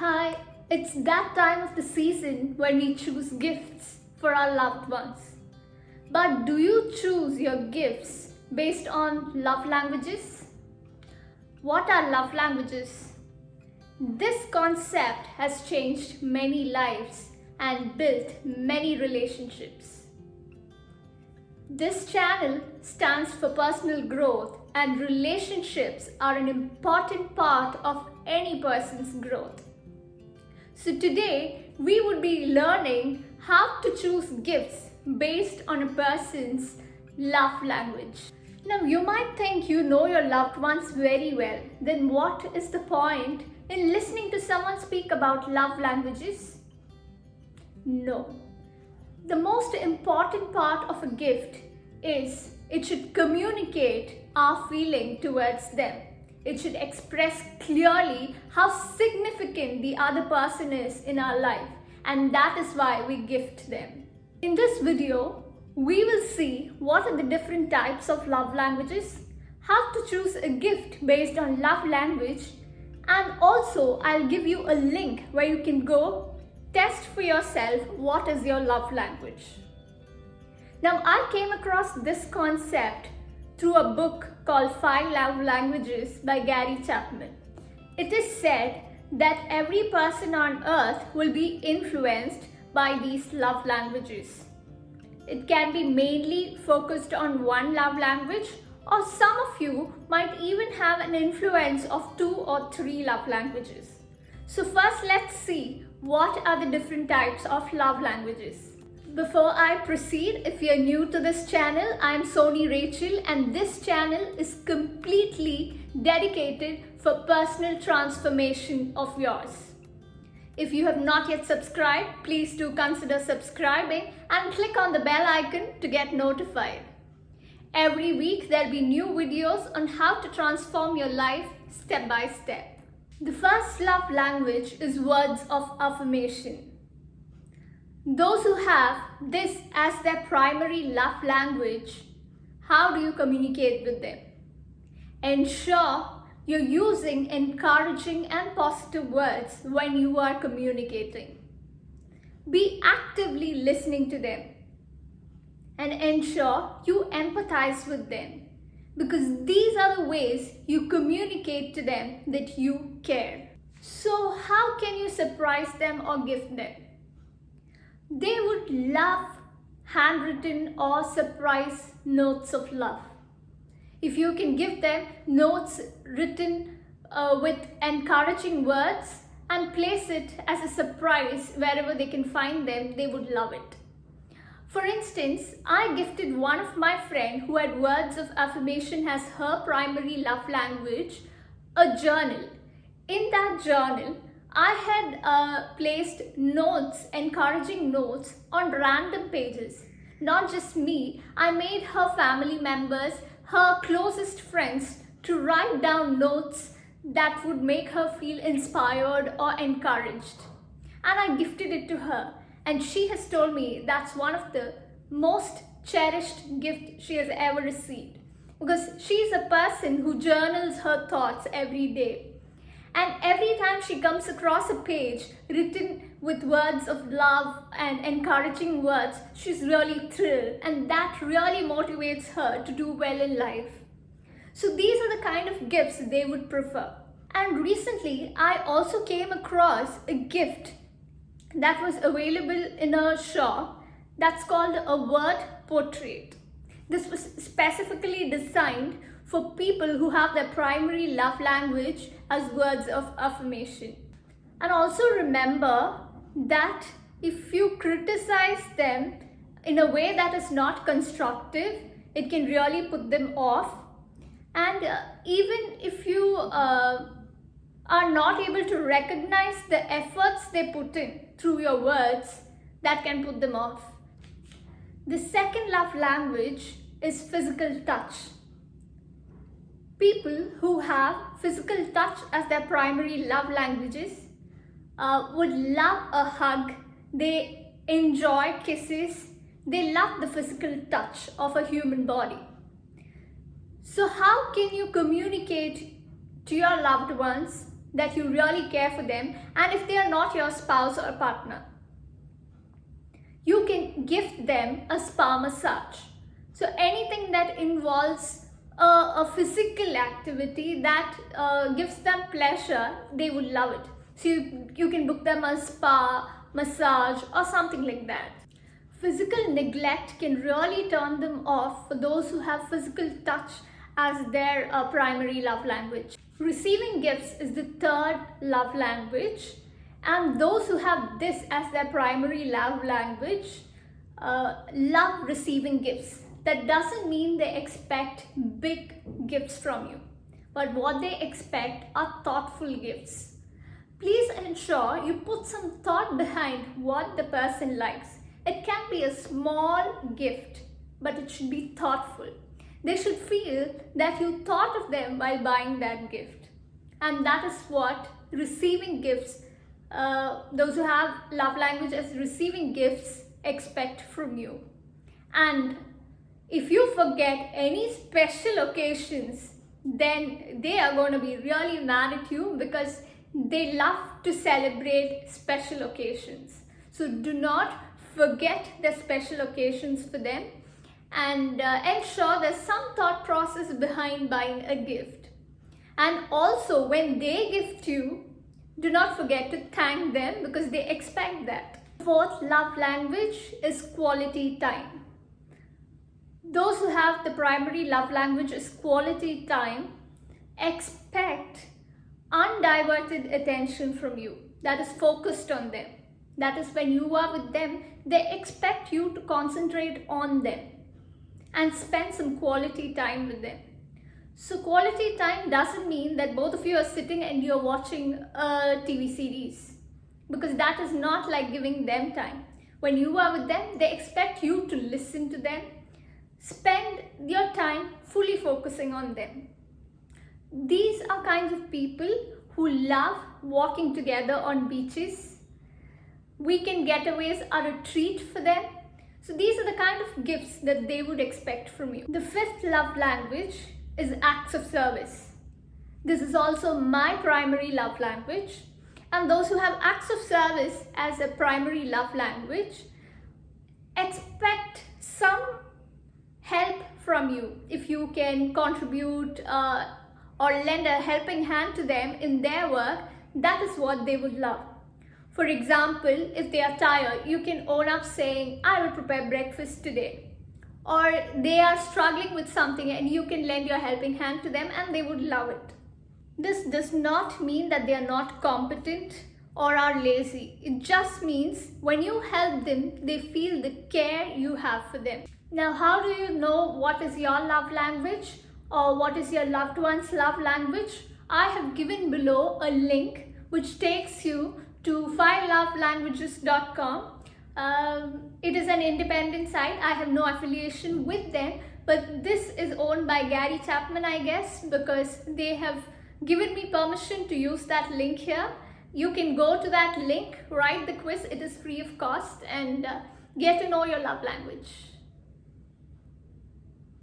Hi, it's that time of the season when we choose gifts for our loved ones. But do you choose your gifts based on love languages? What are love languages? This concept has changed many lives and built many relationships. This channel stands for personal growth, and relationships are an important part of any person's growth. So today we would be learning how to choose gifts based on a person's love language. Now you might think you know your loved ones very well. Then what is the point in listening to someone speak about love languages? No. The most important part of a gift is it should communicate our feeling towards them. It should express clearly how significant the other person is in our life, and that is why we gift them. In this video, we will see what are the different types of love languages, how to choose a gift based on love language, and also I'll give you a link where you can go test for yourself what is your love language. Now, I came across this concept through a book called 5 Love Languages by Gary Chapman. It is said that every person on earth will be influenced by these love languages. It can be mainly focused on one love language, or some of you might even have an influence of 2 or 3 love languages. So first let's see what are the different types of love languages. Before I proceed, if you're new to this channel, I'm Soni Rachel, and this channel is completely dedicated for personal transformation of yours. If you have not yet subscribed, please do consider subscribing and click on the bell icon to get notified. Every week there'll be new videos on how to transform your life step by step. The first love language is words of affirmation. Those who have this as their primary love language, how do you communicate with them? Ensure you're using encouraging and positive words when you are communicating. Be actively listening to them and ensure you empathize with them, because these are the ways you communicate to them that you care. So how can you surprise them or gift them? They would love handwritten or surprise notes of love. If you can give them notes written with encouraging words and place it as a surprise wherever they can find them, they would love it. For instance, I gifted one of my friends who had words of affirmation as her primary love language a journal. In that journal, I had placed notes, encouraging notes on random pages. Not just me, I made her family members, her closest friends, to write down notes that would make her feel inspired or encouraged. And I gifted it to her. And she has told me that's one of the most cherished gifts she has ever received. Because she's a person who journals her thoughts every day. And every time she comes across a page written with words of love and encouraging words, she's really thrilled, and that really motivates her to do well in life. So these are the kind of gifts they would prefer. And recently, I also came across a gift that was available in a shop that's called a word portrait. This was specifically designed for people who have their primary love language as words of affirmation. And also remember that if you criticize them in a way that is not constructive, it can really put them off. And even if you are not able to recognize the efforts they put in through your words, that can put them off. The second love language is physical touch. People who have physical touch as their primary love languages would love a hug. They enjoy kisses. They love the physical touch of a human body. So how can you communicate to your loved ones that you really care for them, and if they are not your spouse or partner, you can gift them a spa massage. So anything that involves a physical activity that gives them pleasure, they would love it. So you can book them a spa, massage, or something like that. Physical neglect can really turn them off for those who have physical touch as their primary love language. Receiving gifts is the third love language, and those who have this as their primary love language love receiving gifts. That doesn't mean they expect big gifts from you, but what they expect are thoughtful gifts. Please ensure you put some thought behind what the person likes. It can be a small gift, but it should be thoughtful. They should feel that you thought of them while buying that gift. And that is what receiving gifts, those who have love language as receiving gifts, expect from you. And if you forget any special occasions, then they are going to be really mad at you, because they love to celebrate special occasions. So do not forget the special occasions for them, and ensure there's some thought process behind buying a gift. And also, when they gift you, do not forget to thank them, because they expect that. Fourth love language is quality time. Those who have the primary love language as quality time expect undiverted attention from you that is focused on them. That is, when you are with them, they expect you to concentrate on them and spend some quality time with them. So quality time doesn't mean that both of you are sitting and you're watching TV series, because that is not like giving them time. When you are with them, they expect you to listen to them, spend your time fully focusing on them. These are kinds of people who love walking together on beaches. Weekend getaways are a treat for them. So these are the kind of gifts that they would expect from you. The fifth love language is acts of service. This is also my primary love language. And those who have acts of service as a primary love language expect some help from you. If you can contribute or lend a helping hand to them in their work, that is what they would love. For example, if they are tired, you can own up saying, I will prepare breakfast today. Or they are struggling with something and you can lend your helping hand to them, and they would love it. This does not mean that they are not competent or are lazy. It just means when you help them, they feel the care you have for them. Now, how do you know what is your love language or what is your loved one's love language? I have given below a link which takes you to 5lovelanguages.com. It is an independent site. I have no affiliation with them, but this is owned by Gary Chapman, I guess, because they have given me permission to use that link here. You can go to that link, write the quiz, it is free of cost, and get to know your love language.